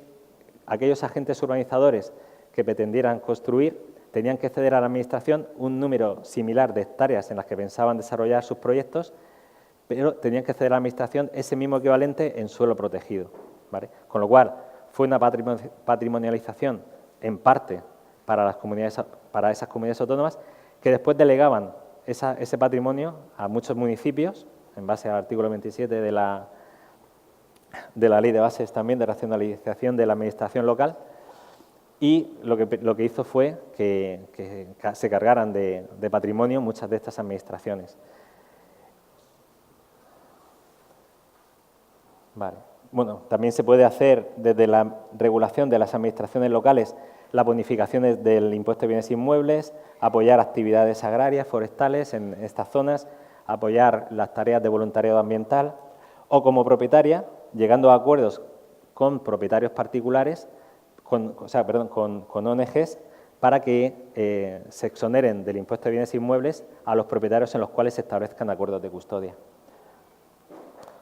aquellos agentes urbanizadores que pretendieran construir tenían que ceder a la Administración un número similar de hectáreas en las que pensaban desarrollar sus proyectos, pero tenían que ceder a la Administración ese mismo equivalente en suelo protegido, ¿vale? Con lo cual, fue una patrimonialización en parte para esas comunidades autónomas que después delegaban ese patrimonio a muchos municipios, en base al artículo 27 de la Ley de Bases también de racionalización de la Administración local, y lo que hizo fue que se cargaran de patrimonio muchas de estas administraciones. Vale. Bueno, también se puede hacer desde la regulación de las administraciones locales las bonificaciones del impuesto de bienes inmuebles, apoyar actividades agrarias, forestales en estas zonas, apoyar las tareas de voluntariado ambiental o como propietaria, llegando a acuerdos con propietarios particulares, con ONGs, para que se exoneren del impuesto de bienes inmuebles a los propietarios en los cuales se establezcan acuerdos de custodia.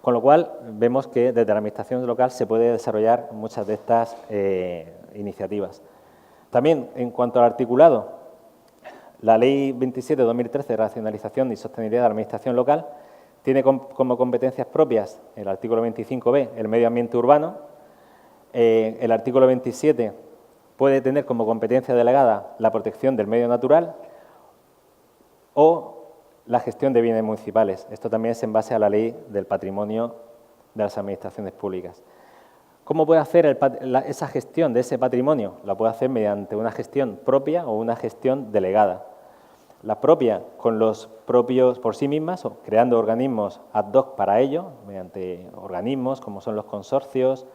Con lo cual, vemos que desde la Administración local se puede desarrollar muchas de estas iniciativas. También, en cuanto al articulado, la Ley 27 de 2013 de racionalización y sostenibilidad de la Administración local tiene como competencias propias el artículo 25b, el medio ambiente urbano. El artículo 27 puede tener como competencia delegada la protección del medio natural o la gestión de bienes municipales. Esto también es en base a la Ley del Patrimonio de las Administraciones Públicas. ¿Cómo puede hacer esa gestión de ese patrimonio? La puede hacer mediante una gestión propia o una gestión delegada. La propia con los propios por sí mismas o creando organismos ad hoc para ello, mediante organismos como son los consorcios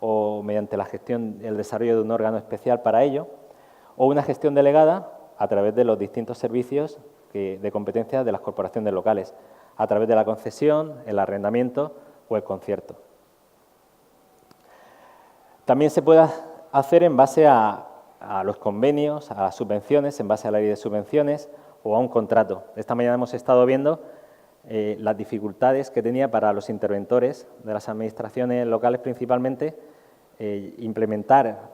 o mediante la gestión, el desarrollo de un órgano especial para ello, o una gestión delegada a través de los distintos servicios de competencia de las corporaciones locales, a través de la concesión, el arrendamiento o el concierto. También se puede hacer en base a los convenios, a las subvenciones, en base a la ley de subvenciones o a un contrato. Esta mañana hemos estado viendo las dificultades que tenía para los interventores de las administraciones locales principalmente implementar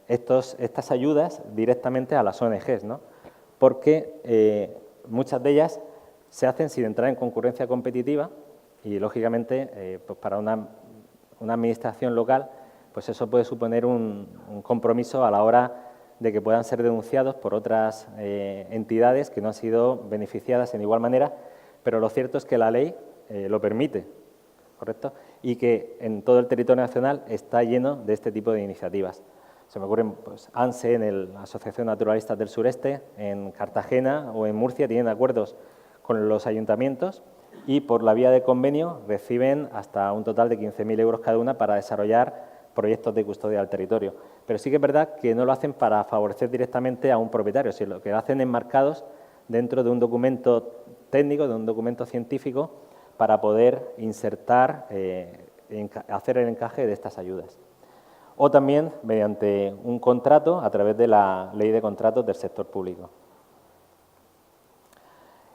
estas ayudas directamente a las ONGs, ¿no? Porque muchas de ellas se hacen sin entrar en concurrencia competitiva y, lógicamente, pues para una administración local pues eso puede suponer un compromiso a la hora de que puedan ser denunciados por otras entidades que no han sido beneficiadas en igual manera, pero lo cierto es que la ley lo permite, ¿correcto? Y que en todo el territorio nacional está lleno de este tipo de iniciativas. Se me ocurren, pues, ANSE, en la Asociación Naturalistas del Sureste, en Cartagena o en Murcia, tienen acuerdos con los ayuntamientos y por la vía de convenio reciben hasta un total de 15.000 euros cada una para desarrollar proyectos de custodia del territorio. Pero sí que es verdad que no lo hacen para favorecer directamente a un propietario, sino que lo hacen enmarcados dentro de un documento técnico, de un documento científico, para poder insertar, hacer el encaje de estas ayudas. O también mediante un contrato a través de la Ley de Contratos del Sector Público.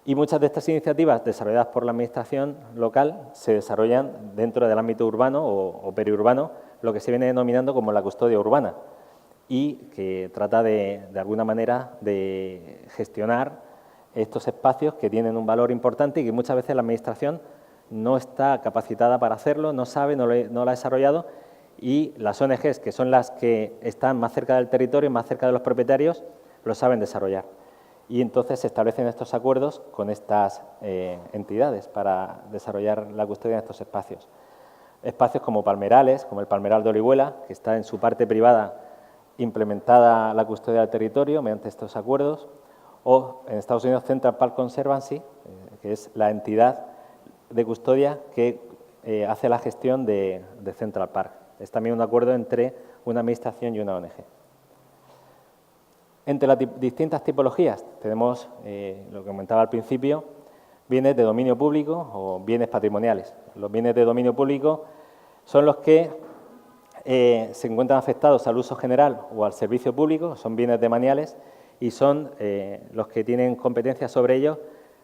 Y muchas de estas iniciativas desarrolladas por la Administración local se desarrollan dentro del ámbito urbano o periurbano, lo que se viene denominando como la custodia urbana, y que trata de alguna manera de gestionar estos espacios que tienen un valor importante y que muchas veces la Administración no está capacitada para hacerlo, no sabe, no lo ha desarrollado, y las ONGs, que son las que están más cerca del territorio, más cerca de los propietarios, lo saben desarrollar. Y entonces se establecen estos acuerdos con estas entidades para desarrollar la custodia de estos espacios. Espacios como palmerales, como el Palmeral de Orihuela, que está en su parte privada implementada la custodia del territorio mediante estos acuerdos, o en Estados Unidos Central Park Conservancy, que es la entidad de custodia que hace la gestión de Central Park. Es también un acuerdo entre una administración y una ONG. Entre las distintas tipologías tenemos, lo que comentaba al principio, bienes de dominio público o bienes patrimoniales. Los bienes de dominio público son los que se encuentran afectados al uso general o al servicio público, son bienes demaniales y son los que tienen competencia sobre ellos,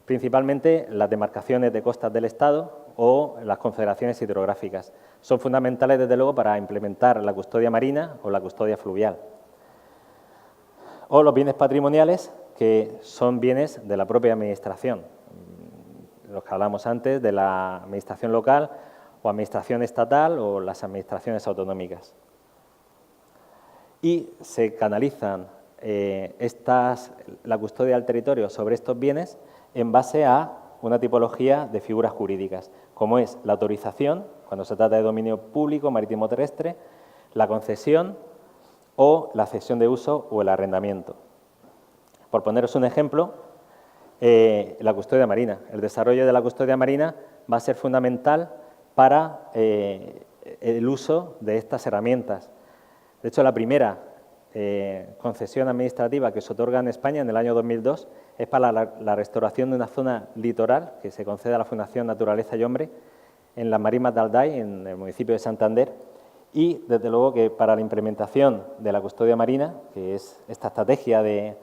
principalmente las demarcaciones de costas del Estado o las confederaciones hidrográficas. Son fundamentales, desde luego, para implementar la custodia marina o la custodia fluvial. O los bienes patrimoniales, que son bienes de la propia Administración, los que hablamos antes, de la Administración local o Administración estatal o las administraciones autonómicas. Y se canalizan la custodia del territorio sobre estos bienes en base a una tipología de figuras jurídicas, como es la autorización, cuando se trata de dominio público marítimo terrestre, la concesión o la cesión de uso o el arrendamiento. Por poneros un ejemplo, la custodia marina. El desarrollo de la custodia marina va a ser fundamental para el uso de estas herramientas. De hecho, la primera concesión administrativa que se otorga en España en el año 2002 es para la restauración de una zona litoral que se concede a la Fundación Naturaleza y Hombre en las Marismas de Alday, en el municipio de Santander, y desde luego que para la implementación de la custodia marina, que es esta estrategia de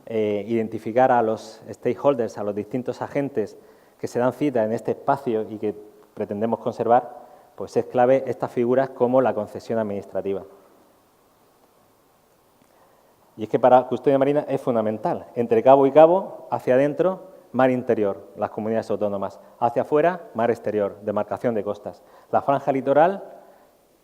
identificar a los stakeholders, a los distintos agentes que se dan cita en este espacio y que pretendemos conservar, pues es clave estas figuras como la concesión administrativa. Y es que para custodia marina es fundamental. Entre cabo y cabo, hacia adentro, mar interior, las comunidades autónomas. Hacia afuera, mar exterior, demarcación de costas. La franja litoral,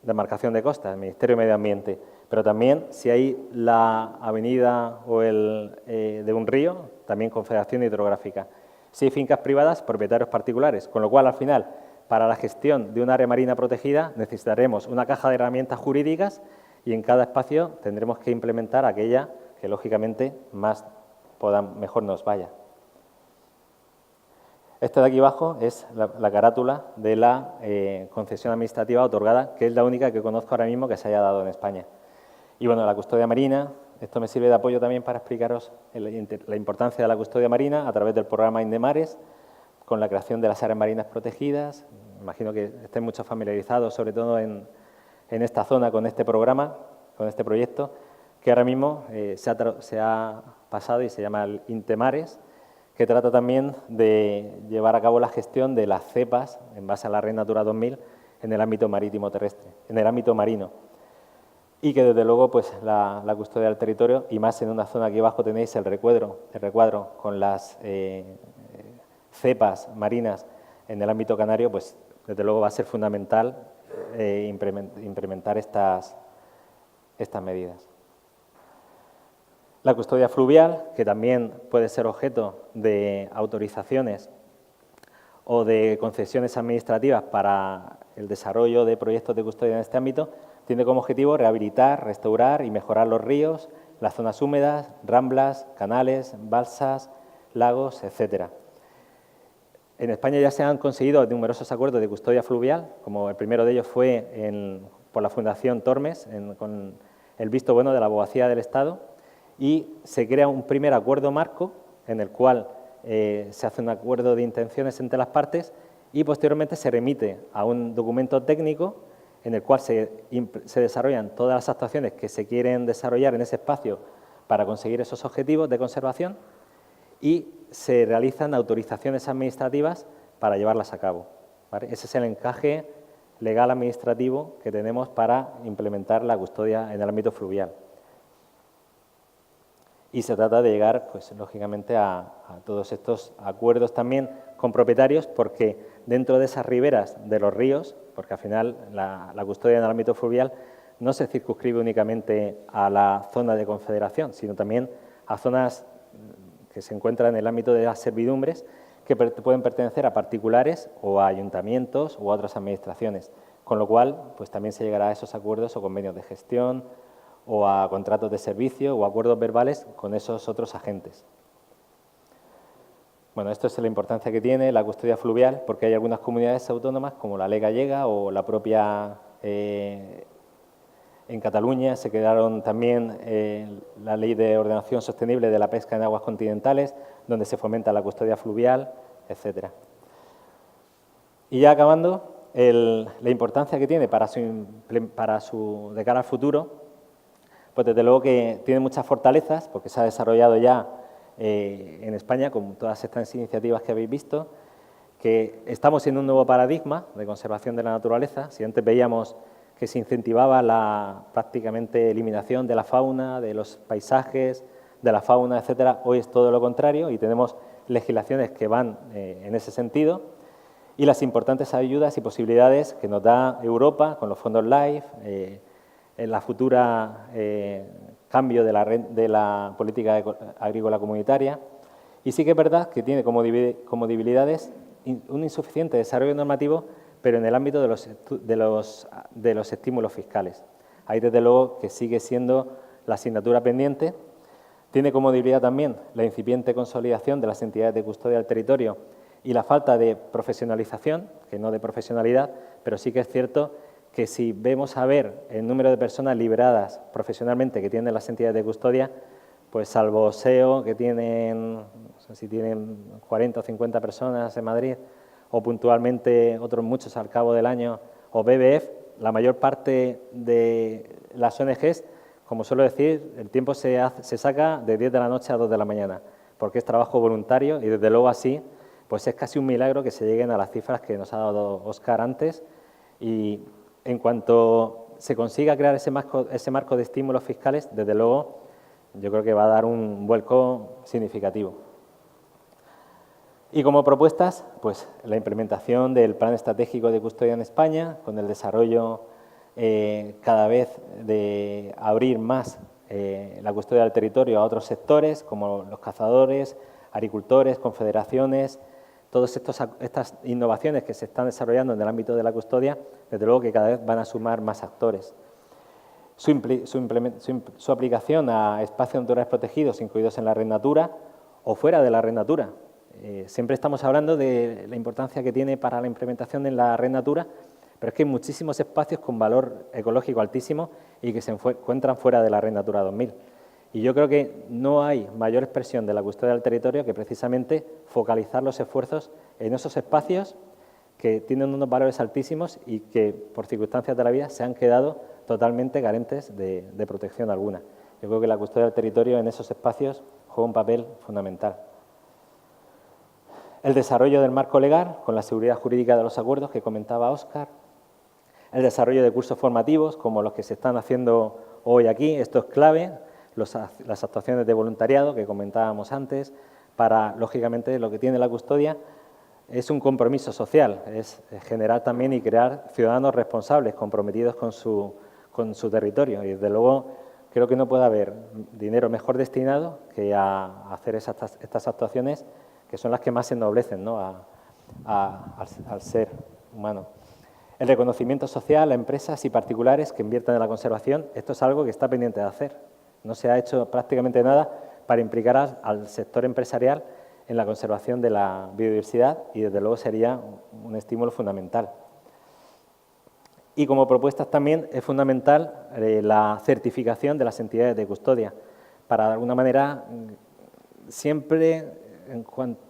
demarcación de costas, el Ministerio de Medio Ambiente. Pero también, si hay la avenida o de un río, también Confederación Hidrográfica. Si hay fincas privadas, propietarios particulares. Con lo cual, al final, para la gestión de un área marina protegida, necesitaremos una caja de herramientas jurídicas y en cada espacio tendremos que implementar aquella que, lógicamente, mejor nos vaya. Esta de aquí abajo es la carátula de la concesión administrativa otorgada, que es la única que conozco ahora mismo que se haya dado en España. Y bueno, la custodia marina, esto me sirve de apoyo también para explicaros la importancia de la custodia marina a través del programa Indemares, con la creación de las áreas marinas protegidas. Imagino que estén mucho familiarizados, sobre todo en esta zona, con este programa, con este proyecto, que ahora mismo se ha pasado y se llama el Intemares, que trata también de llevar a cabo la gestión de las cepas en base a la Red Natura 2000 en el ámbito marítimo terrestre, en el ámbito marino. Y que desde luego pues la custodia del territorio, y más en una zona aquí abajo tenéis el recuadro con las cepas marinas en el ámbito canario, pues desde luego va a ser fundamental implementar estas medidas. La custodia fluvial, que también puede ser objeto de autorizaciones o de concesiones administrativas para el desarrollo de proyectos de custodia en este ámbito, tiene como objetivo rehabilitar, restaurar y mejorar los ríos, las zonas húmedas, ramblas, canales, balsas, lagos, etcétera. En España ya se han conseguido numerosos acuerdos de custodia fluvial, como el primero de ellos fue por la Fundación Tormes, con el visto bueno de la Abogacía del Estado, y se crea un primer acuerdo marco en el cual se hace un acuerdo de intenciones entre las partes y posteriormente se remite a un documento técnico en el cual se desarrollan todas las actuaciones que se quieren desarrollar en ese espacio para conseguir esos objetivos de conservación y se realizan autorizaciones administrativas para llevarlas a cabo, ¿vale? Ese es el encaje legal administrativo que tenemos para implementar la custodia en el ámbito fluvial. Y se trata de llegar, pues, lógicamente, a todos estos acuerdos también con propietarios, porque dentro de esas riberas de los ríos, porque al final la custodia en el ámbito fluvial no se circunscribe únicamente a la zona de confederación, sino también a zonas que se encuentran en el ámbito de las servidumbres que pueden pertenecer a particulares o a ayuntamientos o a otras administraciones, con lo cual pues también se llegará a esos acuerdos o convenios de gestión o a contratos de servicio o acuerdos verbales con esos otros agentes. Bueno, esto es la importancia que tiene la custodia fluvial, porque hay algunas comunidades autónomas, como la ley gallega o la propia en Cataluña, se quedaron también la Ley de Ordenación Sostenible de la Pesca en Aguas Continentales, donde se fomenta la custodia fluvial, etcétera. Y ya acabando, la importancia que tiene de cara al futuro, pues desde luego que tiene muchas fortalezas, porque se ha desarrollado ya en España, con todas estas iniciativas que habéis visto, que estamos en un nuevo paradigma de conservación de la naturaleza. Si antes veíamos que se incentivaba la prácticamente eliminación de la fauna, de los paisajes, de la fauna, etcétera, hoy es todo lo contrario y tenemos legislaciones que van en ese sentido y las importantes ayudas y posibilidades que nos da Europa con los fondos LIFE, en la futura cambio de la política agrícola comunitaria. Y sí que es verdad que tiene como debilidades un insuficiente desarrollo normativo, pero en el ámbito de los estímulos fiscales. Ahí, desde luego, que sigue siendo la asignatura pendiente. Tiene como debilidad también la incipiente consolidación de las entidades de custodia del territorio y la falta de profesionalización, que no de profesionalidad, pero sí que es cierto que si vemos a ver el número de personas liberadas profesionalmente que tienen las entidades de custodia, pues salvo SEO, que tienen, no sé si tienen 40 o 50 personas en Madrid, o puntualmente otros muchos al cabo del año, o BBF, la mayor parte de las ONGs, como suelo decir, el tiempo se saca de 10 de la noche a 2 de la mañana, porque es trabajo voluntario y desde luego así, pues es casi un milagro que se lleguen a las cifras que nos ha dado Óscar antes. Y en cuanto se consiga crear ese marco de estímulos fiscales, desde luego yo creo que va a dar un vuelco significativo. Y como propuestas, pues la implementación del Plan Estratégico de Custodia en España, con el desarrollo cada vez de abrir más la custodia del territorio a otros sectores, como los cazadores, agricultores, confederaciones, todas estas innovaciones que se están desarrollando en el ámbito de la custodia, desde luego que cada vez van a sumar más actores. Su aplicación a espacios naturales protegidos incluidos en la Red Natura o fuera de la Red Natura. Siempre estamos hablando de la importancia que tiene para la implementación en la Red Natura, pero es que hay muchísimos espacios con valor ecológico altísimo y que se encuentran fuera de la Red Natura 2000. Y yo creo que no hay mayor expresión de la custodia del territorio que precisamente focalizar los esfuerzos en esos espacios que tienen unos valores altísimos y que por circunstancias de la vida se han quedado totalmente carentes de protección alguna. Yo creo que la custodia del territorio en esos espacios juega un papel fundamental. El desarrollo del marco legal con la seguridad jurídica de los acuerdos que comentaba Óscar. El desarrollo de cursos formativos como los que se están haciendo hoy aquí, esto es clave. Las actuaciones de voluntariado que comentábamos antes, para, lógicamente, lo que tiene la custodia, es un compromiso social, es generar también y crear ciudadanos responsables, comprometidos con su territorio. Y desde luego creo que no puede haber dinero mejor destinado que a hacer estas actuaciones, que son las que más ennoblecen, ¿no?, al ser humano. El reconocimiento social a empresas y particulares que inviertan en la conservación, esto es algo que está pendiente de hacer. No se ha hecho prácticamente nada para implicar al sector empresarial en la conservación de la biodiversidad y, desde luego, sería un estímulo fundamental. Y como propuestas también es fundamental la certificación de las entidades de custodia. Para, de alguna manera, siempre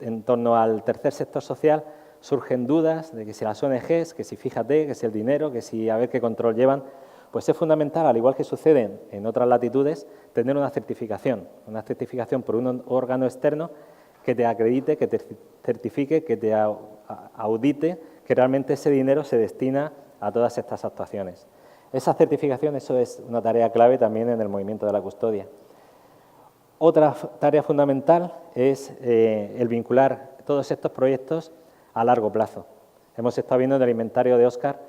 en torno al tercer sector social surgen dudas de que si las ONGs, que si fíjate, que si el dinero, que si a ver qué control llevan. Pues es fundamental, al igual que sucede en otras latitudes, tener una certificación por un órgano externo que te acredite, que te certifique, que te audite que realmente ese dinero se destina a todas estas actuaciones. Esa certificación, eso es una tarea clave también en el movimiento de la custodia. Otra tarea fundamental es el vincular todos estos proyectos a largo plazo. Hemos estado viendo en el inventario de Óscar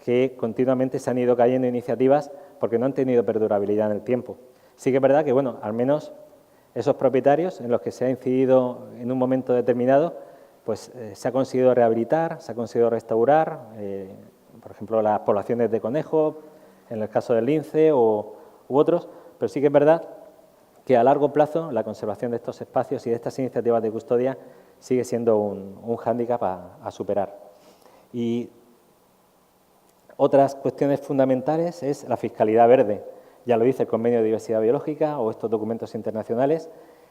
que continuamente se han ido cayendo iniciativas porque no han tenido perdurabilidad en el tiempo. Sí que es verdad que, bueno, al menos esos propietarios en los que se ha incidido en un momento determinado, pues se ha conseguido rehabilitar, se ha conseguido restaurar, por ejemplo, las poblaciones de conejo, en el caso del lince u otros, pero sí que es verdad que a largo plazo la conservación de estos espacios y de estas iniciativas de custodia sigue siendo un hándicap a superar. Y otras cuestiones fundamentales es la fiscalidad verde. Ya lo dice el Convenio de Diversidad Biológica o estos documentos internacionales,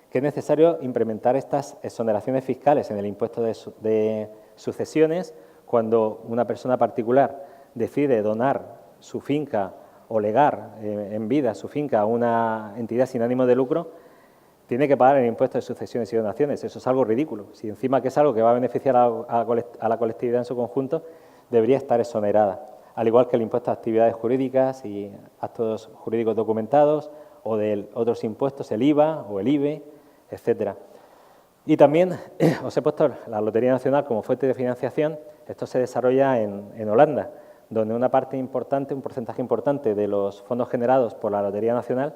que es necesario implementar estas exoneraciones fiscales en el impuesto de sucesiones cuando una persona particular decide donar su finca o legar en vida su finca a una entidad sin ánimo de lucro, tiene que pagar el impuesto de sucesiones y donaciones. Eso es algo ridículo. Si encima que es algo que va a beneficiar a la colectividad en su conjunto, debería estar exonerada. Al igual que el impuesto a actividades jurídicas y actos jurídicos documentados o de otros impuestos, el IVA o el IBE, etcétera. Y también os he puesto la Lotería Nacional como fuente de financiación. Esto se desarrolla en Holanda, donde una parte importante, un porcentaje importante de los fondos generados por la Lotería Nacional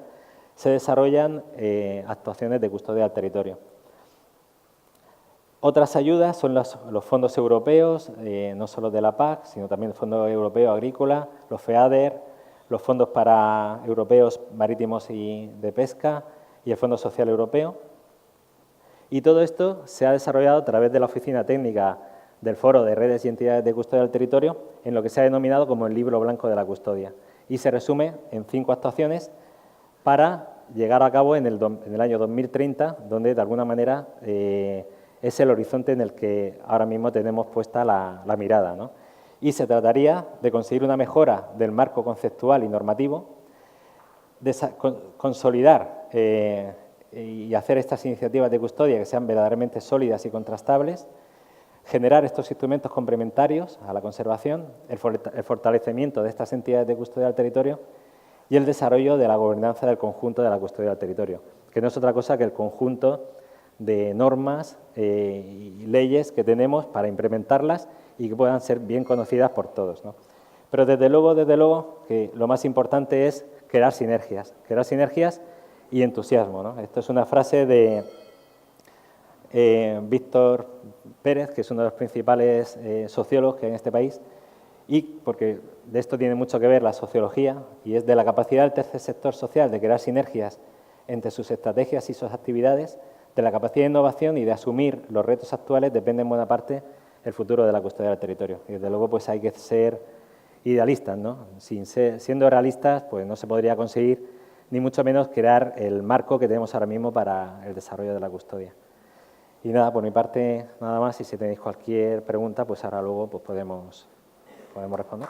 se desarrollan actuaciones de custodia del territorio. Otras ayudas son los fondos europeos, no solo de la PAC, sino también el Fondo Europeo Agrícola, los FEADER, los fondos europeos marítimos y de pesca y el Fondo Social Europeo. Y todo esto se ha desarrollado a través de la Oficina Técnica del Foro de Redes y Entidades de Custodia del Territorio, en lo que se ha denominado como el Libro Blanco de la Custodia. Y se resume en 5 actuaciones para llegar a cabo en el año 2030, donde de alguna manera es el horizonte en el que ahora mismo tenemos puesta la mirada, ¿no? Y se trataría de conseguir una mejora del marco conceptual y normativo, de consolidar y hacer estas iniciativas de custodia que sean verdaderamente sólidas y contrastables, generar estos instrumentos complementarios a la conservación, el fortalecimiento de estas entidades de custodia del territorio y el desarrollo de la gobernanza del conjunto de la custodia del territorio, que no es otra cosa que el conjunto de normas y leyes que tenemos para implementarlas y que puedan ser bien conocidas por todos, ¿no? Pero desde luego, que lo más importante es crear sinergias y entusiasmo, ¿no? Esto es una frase de Víctor Pérez, que es uno de los principales sociólogos que hay en este país, y porque de esto tiene mucho que ver la sociología, y es de la capacidad del tercer sector social de crear sinergias entre sus estrategias y sus actividades, de la capacidad de innovación y de asumir los retos actuales depende en buena parte el futuro de la custodia del territorio. Y desde luego pues hay que ser idealistas, ¿no? Siendo realistas pues no se podría conseguir ni mucho menos crear el marco que tenemos ahora mismo para el desarrollo de la custodia. Y nada, por mi parte nada más, y si tenéis cualquier pregunta pues ahora luego pues podemos responder.